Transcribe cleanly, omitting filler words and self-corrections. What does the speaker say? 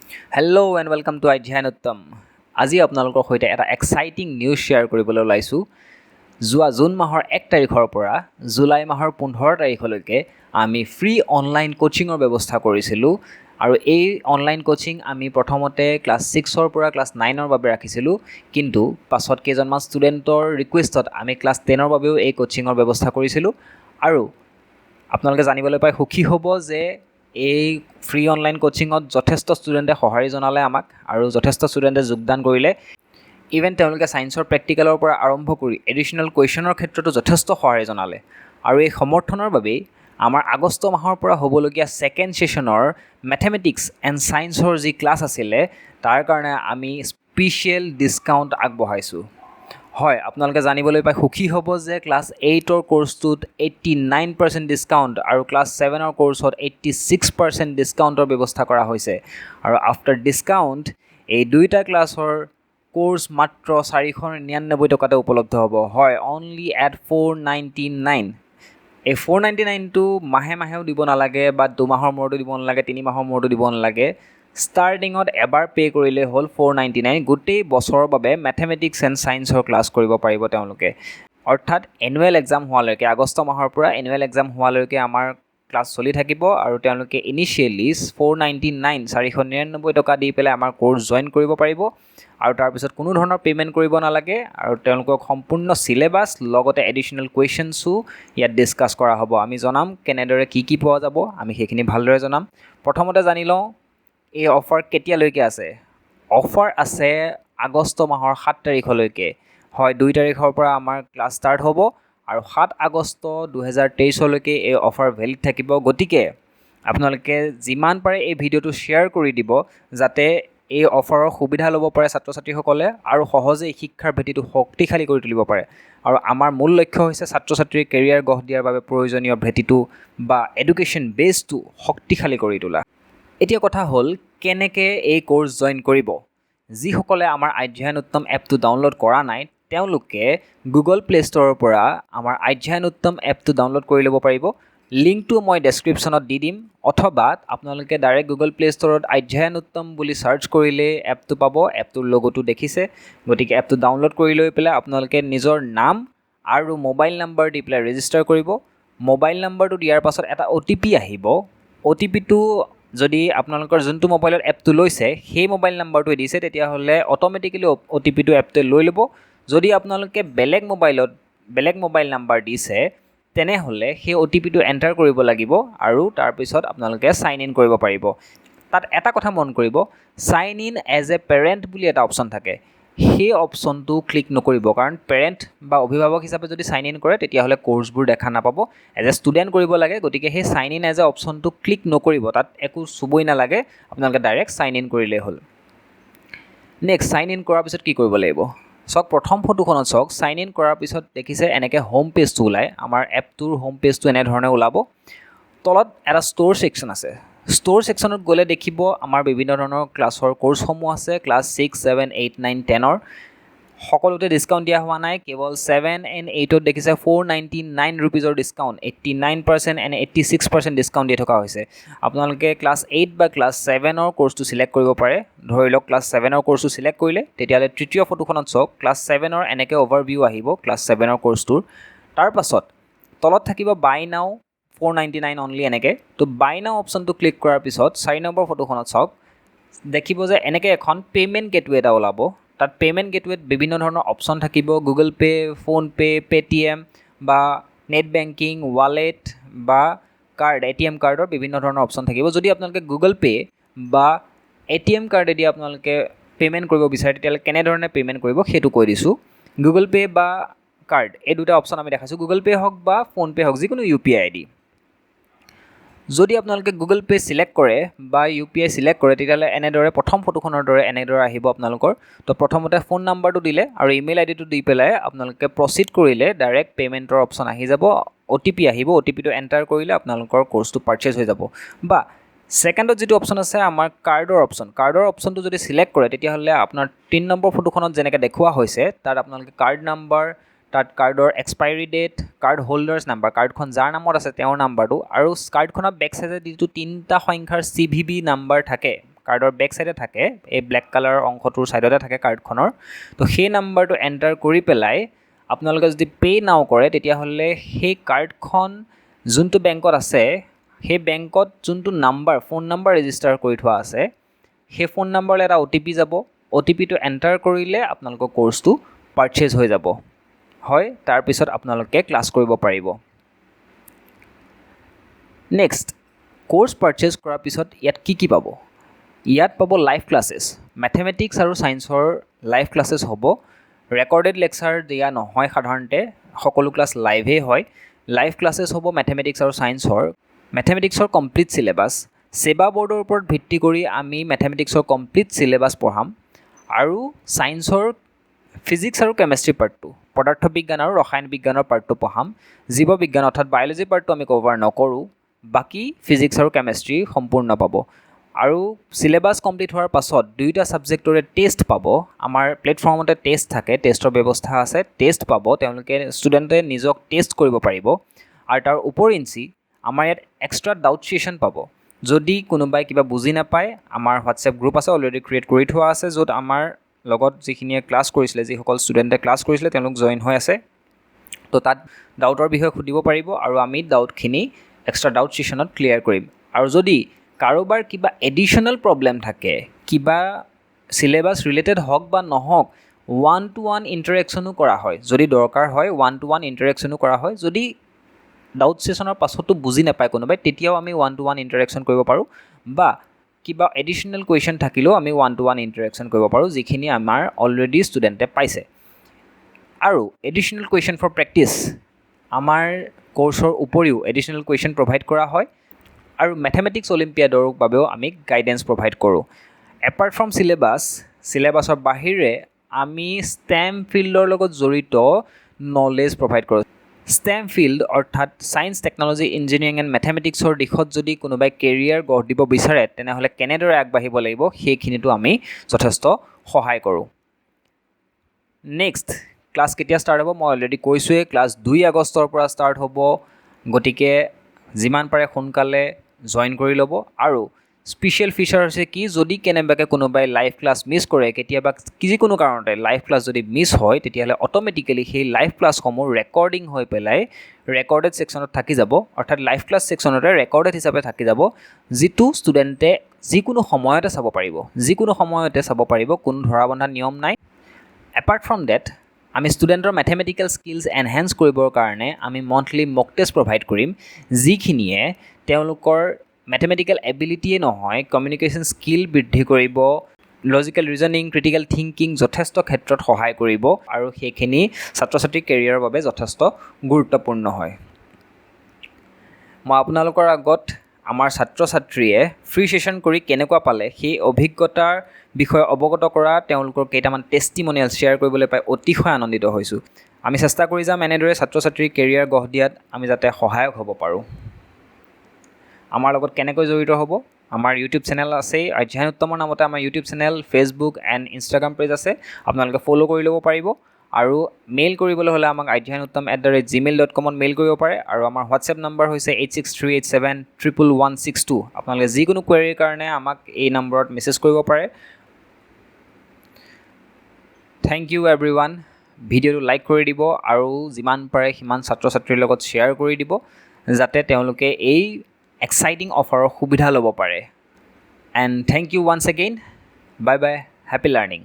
Hello and welcome to Adhyayanuttam. আজি আপোনালোকৰ সৈতে এটা এক্সাইটিং নিউজ শ্বেয়াৰ কৰিবলৈ ওলাইছোঁ। যোৱা জুন মাহৰ 1 তাৰিখৰ পৰা জুলাই মাহৰ 15 তাৰিখলৈকে আমি ফ্ৰী অনলাইন কোচিঙৰ ব্যৱস্থা কৰিছিলোঁ আৰু এই অনলাইন কোচিং আমি প্ৰথমতে ক্লাছ 6ৰ পৰা ক্লাছ 9ৰ বাবে ৰাখিছিলোঁ, কিন্তু পাছত কেইজনমান ষ্টুডেণ্টৰ ৰিকুৱেষ্টত আমি ক্লাছ 10ৰ বাবেও এই কোচিঙৰ ব্যৱস্থা কৰিছিলোঁ। আৰু আপোনালোকে জানিবলৈ পাই সুখী হ'ব যে এই ফ্ৰী অনলাইন কোচিঙত যথেষ্ট ষ্টুডেণ্টে সঁহাৰি জনালে আমাক আৰু যথেষ্ট ষ্টুডেণ্টে যোগদান কৰিলে। ইভেন তেওঁলোকে ছায়েন্সৰ প্ৰেক্টিকেলৰ পৰা আৰম্ভ কৰি এডিশ্যনেল কুৱেশ্যনৰ ক্ষেত্ৰতো যথেষ্ট সঁহাৰি জনালে। আৰু এই সমৰ্থনৰ বাবেই আমাৰ আগষ্ট মাহৰ পৰা হ'বলগীয়া ছেকেণ্ড ছেশ্যনৰ মেথমেটিক্স এণ্ড ছায়েন্সৰ যি ক্লাছ আছিলে তাৰ কাৰণে আমি স্পেচিয়েল ডিছকাউণ্ট আগবঢ়াইছোঁ। হয়, আপোনালোকে জানিবলৈ পাই সুখী হ'ব যে ক্লাছ 8ৰ কোৰ্চটোত 89% ডিছকাউণ্ট আৰু ক্লাছ 7ৰ কোৰ্চত 86% ডিছকাউণ্টৰ ব্যৱস্থা কৰা হৈছে। আৰু আফটাৰ ডিছকাউণ্ট এই দুয়োটা ক্লাছৰ কোৰ্চ মাত্ৰ 499 টকাতে উপলব্ধ হ'ব। হয়, অনলি এট 499। এই 499টো মাহে মাহেও দিব নালাগে বা 2 মাহৰ মূৰতো দিব নালাগে, 3 মাহৰ মূৰতো দিব নালাগে। ষ্টাৰ্টিঙত এবাৰ পে' কৰিলে হ'ল 499। গোটেই বছৰৰ বাবে মেথমেটিক্স এণ্ড ছায়েন্সৰ ক্লাছ কৰিব পাৰিব তেওঁলোকে। অৰ্থাৎ এনুৱেল এক্সাম হোৱালৈকে, আগষ্ট মাহৰ পৰা এনুৱেল এক্সাম হোৱালৈকে আমাৰ ক্লাছ চলি থাকিব আৰু তেওঁলোকে ইনিচিয়েলি 499 টকা দি পেলাই আমাৰ কোৰ্চ জইন কৰিব পাৰিব আৰু তাৰপিছত কোনো ধৰণৰ পে'মেণ্ট কৰিব নালাগে আৰু তেওঁলোকক সম্পূৰ্ণ চিলেবাছ লগতে এডিশ্যনেল কুৱেশ্যনছো ইয়াত ডিছকাছ কৰা হ'ব। আমি জনাম কেনেদৰে কি পোৱা যাব, আমি সেইখিনি ভালদৰে জনাম। প্ৰথমতে জানি লওঁ এই অফাৰ কেতিয়ালৈকে আছে। অফাৰ আছে আগষ্ট মাহৰ 7 তাৰিখলৈকে। হয়, 2 তাৰিখৰ পৰা আমাৰ ক্লাছ ষ্টাৰ্ট হ'ব আৰু 7 আগষ্ট 2023লৈকে এই অফাৰ ভেলিড থাকিব। গতিকে আপোনালোকে যিমান পাৰে এই ভিডিঅ'টো শ্বেয়াৰ কৰি দিব যাতে এই অফাৰৰ সুবিধা ল'ব পাৰে ছাত্ৰ ছাত্ৰীসকলে আৰু সহজেই শিক্ষাৰ ভেটিটো শক্তিশালী কৰি তুলিব পাৰে। আৰু আমাৰ মূল লক্ষ্য হৈছে ছাত্ৰ ছাত্ৰীৰ কেৰিয়াৰ গঢ় দিয়াৰ বাবে প্ৰয়োজনীয় ভেটিটো বা এডুকেশ্যন বেছটো শক্তিশালী কৰি তোলা। এতিয়া কথা হ'ল কেনেকৈ এই কোৰ্চ জইন কৰিব। যিসকলে আমাৰ অধ্যয়নোত্তম এপটো ডাউনলোড কৰা নাই তেওঁলোকে গুগল প্লে' ষ্ট'ৰৰ পৰা আমাৰ অধ্যয়নোত্তম এপটো ডাউনলোড কৰি ল'ব পাৰিব। লিংকটো মই ডেছক্ৰিপশ্যনত দি দিম, অথবা আপোনালোকে ডাইৰেক্ট গুগল প্লে' ষ্ট'ৰত অধ্যয়নোত্তম বুলি ছাৰ্চ কৰিলে এপটো পাব। এপটোৰ লগোটো দেখিছে, গতিকে এপটো ডাউনলোড কৰি লৈ পেলাই আপোনালোকে নিজৰ নাম আৰু মোবাইল নাম্বাৰ দি পেলাই ৰেজিষ্টাৰ কৰিব। মোবাইল নাম্বাৰটো দিয়াৰ পাছত এটা OTP আহিব। OTPটো যদি আপোনালোকৰ যোনটো মোবাইলত এপটো লৈছে সেই মোবাইল নাম্বাৰটোৱে দিছে তেতিয়াহ'লে অট'মেটিকেলি OTPটো এপটোৱে লৈ ল'ব। যদি আপোনালোকে বেলেগ মোবাইল নাম্বাৰ দিছে তেনেহ'লে সেই OTPটো এণ্টাৰ কৰিব লাগিব আৰু তাৰপিছত আপোনালোকে ছাইন ইন কৰিব পাৰিব। তাত এটা কথা মন কৰিব, sign in as a parent বুলি এটা অপশ্যন থাকে। সেই অপশ্যনটো ক্লিক নকৰিব, কাৰণ পেৰেণ্ট বা অভিভাৱক হিচাপে যদি ছাইন ইন কৰে তেতিয়াহ'লে কোৰ্চবোৰ দেখা নাপাব। এজ এ ষ্টুডেণ্ট কৰিব লাগে, গতিকে সেই ছাইন ইন এজ এ অপশ্যনটো ক্লিক নকৰিব, তাত একো চুবই নালাগে, আপোনালোকে ডাইৰেক্ট ছাইন ইন কৰিলেই হ'ল। নেক্সট ছাইন ইন কৰাৰ পিছত কি কৰিব লাগিব চাওক। প্ৰথম ফটোখনত চাওক, ছাইন ইন কৰাৰ পিছত দেখিছে এনেকৈ হোম পেজটো ওলায়। আমাৰ এপটোৰ হোম পেজটো এনেধৰণে ওলাব। তলত এটা ষ্ট'ৰ ছেকশ্যন আছে। ষ্ট'ৰ ছেকশ্যনত গ'লে দেখিব আমাৰ বিভিন্ন ধৰণৰ ক্লাছৰ কোৰ্চসমূহ আছে। ক্লাছ 6, 7, 8, 9, 10ৰ সকলোতে ডিছকাউণ্ট দিয়া হোৱা নাই। কেৱল 7 and 8ত দেখিছে 499 ৰুপিজৰ ডিছকাউণ্ট, 89% and 86% ডিছকাউণ্ট দি থকা হৈছে। আপোনালোকে ক্লাছ 8 বা ক্লাছ 7ৰ কোৰ্চটো ছিলেক্ট কৰিব পাৰে। ধৰি লওক ক্লাছ 7ৰ কোৰ্চটো ছিলেক্ট কৰিলে, তেতিয়াহ'লে তৃতীয় ফটোখনত চাওক, ক্লাছ 7ৰ এনেকৈ অভাৰভিউ আহিব ক্লাছ 7ৰ কোৰ্চটোৰ। তাৰপাছত তলত থাকিব বাই নাও 499 অনলি এনেকৈ। তো বাই নাও অপশ্যনটো ক্লিক কৰাৰ পিছত 4 নম্বৰ ফটোখনত চাওক, দেখিব যে এনেকৈ এখন পে'মেণ্ট গেটৱে এটা ওলাব। তাত পে'মেণ্ট গেটৱেত বিভিন্ন ধৰণৰ অপশ্যন থাকিব, গুগল পে', ফোনপে', পে'টিএম বা নেট বেংকিং, ৱালেট বা কাৰ্ড, ATM কাৰ্ডৰ বিভিন্ন ধৰণৰ অপশ্যন থাকিব। যদি আপোনালোকে গুগল পে' বা ATM কাৰ্ডেদি আপোনালোকে পে'মেণ্ট কৰিব বিচাৰে তেতিয়াহ'লে কেনেধৰণে পে'মেণ্ট কৰিব সেইটো কৈ দিছোঁ। গুগল পে' বা কাৰ্ড এই দুটা অপশ্যন আমি দেখাইছোঁ। গুগল পে' হওক বা ফোনপে' হওক, যিকোনো UPI ID। যদি আপোনালোকে গুগল পে' ছিলেক্ট কৰে বা UPI ছিলেক্ট কৰে তেতিয়াহ'লে এনেদৰে প্ৰথম ফটোখনৰ দৰে এনেদৰে আহিব আপোনালোকৰ। তো প্ৰথমতে ফোন নাম্বাৰটো দিলে আৰু ইমেইল আইডিটো দি পেলাই আপোনালোকে প্ৰচিড কৰিলে ডাইৰেক্ট পে'মেণ্টৰ অপশ্যন আহি যাব। OTP আহিব, OTPটো এণ্টাৰ কৰিলে আপোনালোকৰ কোৰ্চটো পাৰচেজ হৈ যাব। বা ছেকেণ্ডত যিটো অপশ্যন আছে আমাৰ কাৰ্ডৰ অপশ্যনটো যদি ছিলেক্ট কৰে তেতিয়াহ'লে আপোনাৰ 3 নম্বৰ ফটোখনত যেনেকৈ দেখুওৱা হৈছে তাত আপোনালোকে কাৰ্ড নাম্বাৰ, তাত কাৰ্ডৰ expiry date, card holders number, কাৰ্ডখন যাৰ নামত আছে তেওঁৰ নাম্বাৰটো, আৰু কাৰ্ডখনৰ বেক চাইডে যিটো 3টা সংখ্যাৰ CVV নাম্বাৰ থাকে কাৰ্ডৰ বেক সাইডে থাকে এই ব্ল্যাক কালাৰৰ অংশটোৰ সাইডতে থাকে কাৰ্ডখনৰ তো সেই নাম্বাৰটো এন্টাৰ কৰি পেলাই আপোনালোকে যদি পে নাও কৰে তেতিয়া হলে সেই কাৰ্ডখন যোনটো বেংকত আছে সেই বেংকত যোনটো নাম্বাৰ ফোন নাম্বাৰ ৰেজিষ্টাৰ কৰি থোৱা আছে সেই ফোন নাম্বাৰলৈ এটা OTP যাব OTPটো এন্টাৰ কৰিলে আপোনালোকৰ কোৰ্সটো পাৰচেজ হৈ যাব হয় তাৰ পিছত আপোনালোকে ক্লাছ কৰিব পাৰিব নেক্সট কোৰ্স পাৰচেজ কৰাৰ পিছত ইয়াত কি পাব ইয়াত পাব লাইভ ক্লাसेस ম্যাথমেটিক্স আৰু সায়েন্সৰ লাইভ ক্লাसेस হ'ব ৰেকৰ্ডেড লেকচাৰ দিয়া নহয় সাধাৰণতে সকলো ক্লাছ লাইভে হয় লাইভ ক্লাसेस হ'ব ম্যাথমেটিক্স আৰু সায়েন্সৰ ম্যাথমেটিক্সৰ কমপ্লিট সিলেবাস সেবা বোৰ্ডৰ ওপৰত ভিত্তি কৰি আমি ম্যাথমেটিক্সৰ কমপ্লিট সিলেবাস পঢ়াম আৰু সায়েন্সৰ ফিজিক্স আৰু কেমিষ্ট্ৰি পাৰ্টটো পদাৰ্থ বিজ্ঞান আৰু ৰসায়ন বিজ্ঞানৰ পাৰ্টটো পঢ়াম জীৱ বিজ্ঞান অৰ্থাৎ বায়োলজি পাৰ্টটো আমি কভাৰ নকৰো বাকি ফিজিক্স আৰু কেমিষ্ট্ৰি সম্পূৰ্ণ পাব আৰু সিলেবাস কমপ্লিট হোৱাৰ পাছত দুইটা সাবজেক্টৰে টেষ্ট পাব আমাৰ প্লেটফৰ্মতে টেষ্ট থাকে টেষ্টৰ ব্যৱস্থা আছে টেষ্ট পাব তেওঁলোকে ষ্টুডেণ্টে নিজক টেষ্ট কৰিব পাৰিব আৰু তাৰ উপৰিঞ্চি আমাৰ ইয়াত এক্সট্ৰা ডাউট সেশন পাব যদি কোনোবাই কিবা বুজি নাপায় আমাৰ হোৱাটছএপ গ্ৰুপ আছে অলৰেডি ক্ৰিয়েট কৰি থোৱা আছে য'ত আমাৰ লগত যিখিনিয়ে ক্লাছ কৰিছিলে যিসকল ষ্টুডেণ্টে ক্লাছ কৰিছিলে তেওঁলোক জয়েন হৈ আছে তো তাত ডাউটৰ বিষয়ে সুধিব পাৰিব আৰু আমি ডাউটখিনি এক্সট্ৰা ডাউট সেশনত ক্লিয়াৰ কৰিম আৰু যদি কাৰোবাৰ কিবা এডিশনাল প্ৰবলেম থাকে কিবা সিলেবাস ৰিলেটেড হওক বা নহওক ওৱান টু ওৱান ইন্টাৰেকশনো কৰা হয় যদি দৰকাৰ হয় ওৱান টু ওৱান ইন্টাৰেকশনো কৰা হয় যদি ডাউট সেশনৰ পাছতো বুজি নাপায় কোনোবাই তেতিয়াও আমি ওৱান টু ওৱান ইন্টাৰেকশন কৰিব পাৰোঁ বা কিবা এডিশনাল কুৱেশ্যন থাকিলেও আমি ওৱান টু ওৱান ইন্টাৰেকশন কৰিব পাৰোঁ যিখিনি আমাৰ অলৰেডি ষ্টুডেণ্টে পাইছে আৰু এডিশনাল কুৱেশ্যন ফৰ প্ৰেক্টিছ আমাৰ কোৰ্সৰ উপৰিও এডিশনাল কুৱেশ্যন প্ৰভাইড কৰা হয় আৰু ম্যাথমেটিক্স অলিম্পিয়াডৰ বাবেও আমি গাইডেন্স প্ৰভাইড কৰোঁ এপাৰ্ট ফ্ৰম সিলেবাছৰ বাহিৰে আমি ষ্টেম ফিল্ডৰ লগত জড়িত নলেজ প্ৰভাইড কৰোঁ ষ্টেম ফিল্ড অৰ্থাৎ সায়েন্স টেকনলজি ইঞ্জিনিয়াৰিং এণ্ড মেথমেটিক্সৰ দিশত যদি কোনোবাই কেৰিয়াৰ গঢ় দিব বিচাৰে তেনেহ'লে কেনেদৰে আগবাঢ়িব লাগিব সেইখিনিতো আমি যথেষ্ট সহায় কৰোঁ নেক্সট ক্লাছ কেতিয়া ষ্টাৰ্ট হ'ব মই অলৰেডি কৈছোঁৱে ক্লাছ 2 আগষ্টৰ পৰা ষ্টাৰ্ট হ'ব গতিকে যিমান পাৰে সোনকালে জয়েন কৰি ল'ব আৰু স্পেচিয়েল ফিচাৰ হৈছে কি যদি কেনেবাকৈ কোনোবাই লাইভ ক্লাছ মিছ কৰে কেতিয়াবা যিকোনো কাৰণতে লাইভ ক্লাছ যদি মিছ হয় তেতিয়াহ'লে অট'মেটিকেলি সেই লাইভ ক্লাছসমূহ ৰেকৰ্ডিং হৈ পেলাই ৰেকৰ্ডেড ছেকশ্যনত থাকি যাব অৰ্থাৎ লাইভ ক্লাছ ছেকশ্যনতে ৰেকৰ্ডেড হিচাপে থাকি যাব যিটো ষ্টুডেণ্টে যিকোনো সময়তে চাব পাৰিব কোনো ধৰা বন্ধা নিয়ম নাই এপাৰ্ট ফ্ৰম ডেট আমি ষ্টুডেণ্টৰ মেথমেটিকেল স্কিলছ এনহেন্স কৰিবৰ কাৰণে আমি মন্থলি মক টেষ্ট প্ৰভাইড কৰিম যিখিনিয়ে তেওঁলোকৰ মেথমেটিকেল এবিলিটিয়ে নহয় কমিউনিকেশ্যন স্কিল বৃদ্ধি কৰিব লজিকেল ৰিজনিং ক্ৰিটিকেল থিংকিং যথেষ্ট ক্ষেত্ৰত সহায় কৰিব আৰু সেইখিনি ছাত্ৰ ছাত্ৰীৰ কেৰিয়াৰৰ বাবে যথেষ্ট গুৰুত্বপূৰ্ণ হয় মই আপোনালোকৰ আগত আমাৰ ছাত্ৰ ছাত্ৰীয়ে ফ্ৰী সেশন কৰি কেনেকুৱা পালে সেই অভিজ্ঞতাৰ বিষয়ে অৱগত কৰা তেওঁলোকৰ কেইটামান টেষ্টিমনিয়েল শ্বেয়াৰ কৰিবলৈ পাই অতিশয় আনন্দিত হৈছোঁ আমি চেষ্টা কৰি যাম এনেদৰে ছাত্ৰ ছাত্ৰীৰ কেৰিয়াৰ গঢ় দিয়াত আমি যাতে সহায়ক হ'ব পাৰোঁ আমাৰ লগত কেনেকৈ জড়িত হ'ব আমাৰ ইউটিউব চেনেল আছে অধ্যয়নোত্তমৰ নামতে আমাৰ YouTube channel Facebook and Instagram page আছে আপোনালোকে ফ'ল' কৰি ল'ব পাৰিব আৰু মেইল কৰিবলৈ হ'লে আমাক adhyayanuttam@gmail.com মেইল কৰিব পাৰে আৰু আমাৰ হোৱাটছএপ নম্বৰ হৈছে 8638711162 আপোনালোকে যিকোনো কুৱেৰিৰ কাৰণে আমাক এই নম্বৰত মেছেজ কৰিব পাৰে থেংক ইউ এভৰিৱান ভিডিঅ'টো লাইক কৰি দিব আৰু যিমান পাৰে সিমান ছাত্ৰ ছাত্ৰীৰ লগত শ্বেয়াৰ কৰি দিব যাতে তেওঁলোকে এই এক্সাইটিং অফাৰৰ সুবিধা ল'ব পাৰে and thank you once again bye bye happy learning